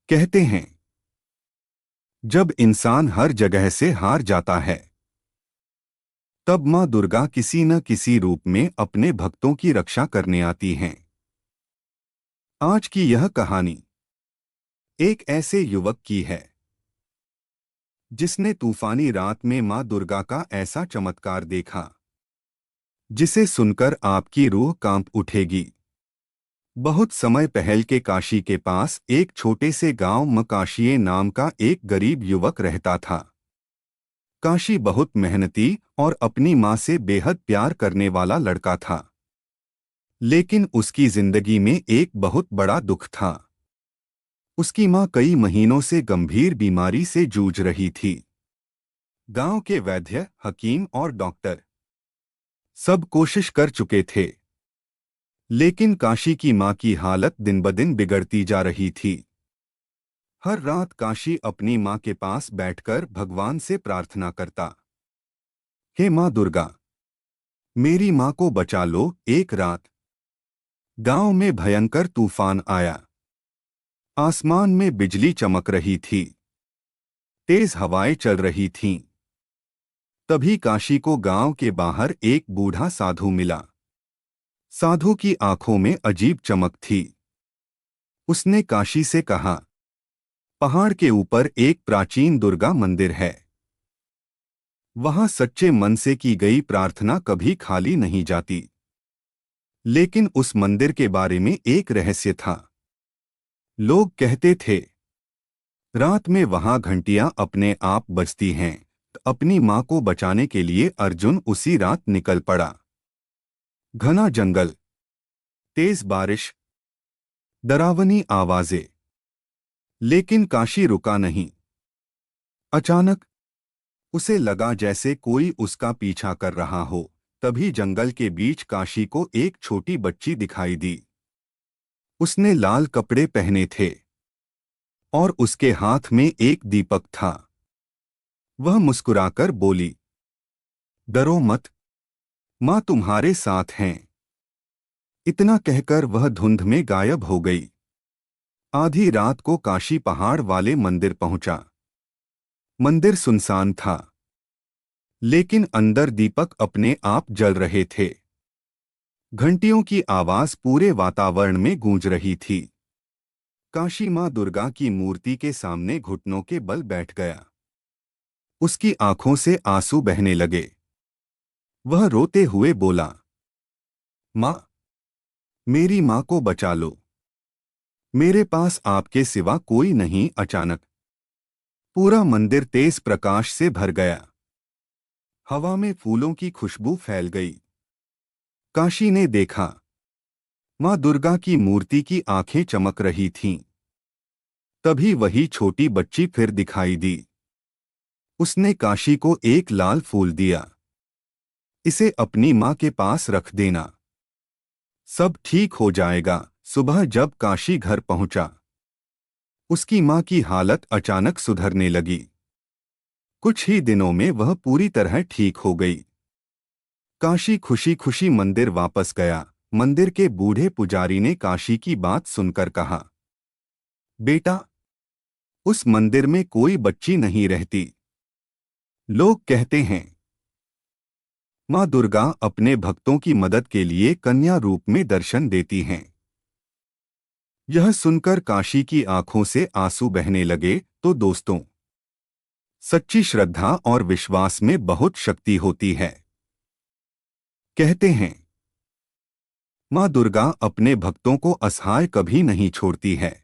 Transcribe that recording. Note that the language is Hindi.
कहते हैं, जब इंसान हर जगह से हार जाता है, तब मां दुर्गा किसी न किसी रूप में अपने भक्तों की रक्षा करने आती हैं। आज की यह कहानी एक ऐसे युवक की है जिसने तूफानी रात में मां दुर्गा का ऐसा चमत्कार देखा जिसे सुनकर आपकी रूह कांप उठेगी। बहुत समय पहले के काशी के पास एक छोटे से गांव में काशिये नाम का एक गरीब युवक रहता था। काशी बहुत मेहनती और अपनी मां से बेहद प्यार करने वाला लड़का था। लेकिन उसकी जिंदगी में एक बहुत बड़ा दुख था। उसकी मां कई महीनों से गंभीर बीमारी से जूझ रही थी। गांव के वैद्य, हकीम और डॉक्टर सब कोशिश कर चुके थे, लेकिन काशी की मां की हालत दिन ब दिन बिगड़ती जा रही थी। हर रात काशी अपनी मां के पास बैठकर भगवान से प्रार्थना करता, हे मां दुर्गा, मेरी मां को बचा लो। एक रात गांव में भयंकर तूफान आया। आसमान में बिजली चमक रही थी, तेज हवाएं चल रही थीं। तभी काशी को गांव के बाहर एक बूढ़ा साधु मिला। साधु की आंखों में अजीब चमक थी। उसने काशी से कहा, पहाड़ के ऊपर एक प्राचीन दुर्गा मंदिर है। वहां सच्चे मन से की गई प्रार्थना कभी खाली नहीं जाती। लेकिन उस मंदिर के बारे में एक रहस्य था। लोग कहते थे, रात में वहां घंटियां अपने आप बजती हैं। अपनी मां को बचाने के लिए अर्जुन उसी रात निकल पड़ा। घना जंगल, तेज बारिश, डरावनी आवाजें, लेकिन काशी रुका नहीं। अचानक उसे लगा जैसे कोई उसका पीछा कर रहा हो। तभी जंगल के बीच काशी को एक छोटी बच्ची दिखाई दी। उसने लाल कपड़े पहने थे और उसके हाथ में एक दीपक था। वह मुस्कुराकर बोली, डरो मत, मां तुम्हारे साथ हैं। इतना कहकर वह धुंध में गायब हो गई। आधी रात को काशी पहाड़ वाले मंदिर पहुंचा। मंदिर सुनसान था, लेकिन अंदर दीपक अपने आप जल रहे थे। घंटियों की आवाज पूरे वातावरण में गूंज रही थी। काशी मां दुर्गा की मूर्ति के सामने घुटनों के बल बैठ गया। उसकी आंखों से आंसू बहने लगे। वह रोते हुए बोला, मां, मेरी मां को बचा लो। मेरे पास आपके सिवा कोई नहीं। अचानक पूरा मंदिर तेज प्रकाश से भर गया। हवा में फूलों की खुशबू फैल गई। काशी ने देखा, मां दुर्गा की मूर्ति की आंखें चमक रही थीं। तभी वही छोटी बच्ची फिर दिखाई दी। उसने काशी को एक लाल फूल दिया। इसे अपनी मां के पास रख देना, सब ठीक हो जाएगा। सुबह जब काशी घर पहुंचा, उसकी मां की हालत अचानक सुधरने लगी। कुछ ही दिनों में वह पूरी तरह ठीक हो गई। काशी खुशी खुशी मंदिर वापस गया। मंदिर के बूढ़े पुजारी ने काशी की बात सुनकर कहा, बेटा, उस मंदिर में कोई बच्ची नहीं रहती। लोग कहते हैं, मां दुर्गा अपने भक्तों की मदद के लिए कन्या रूप में दर्शन देती हैं। यह सुनकर काशी की आंखों से आंसू बहने लगे। तो दोस्तों, सच्ची श्रद्धा और विश्वास में बहुत शक्ति होती है। कहते हैं, मां दुर्गा अपने भक्तों को असहाय कभी नहीं छोड़ती है।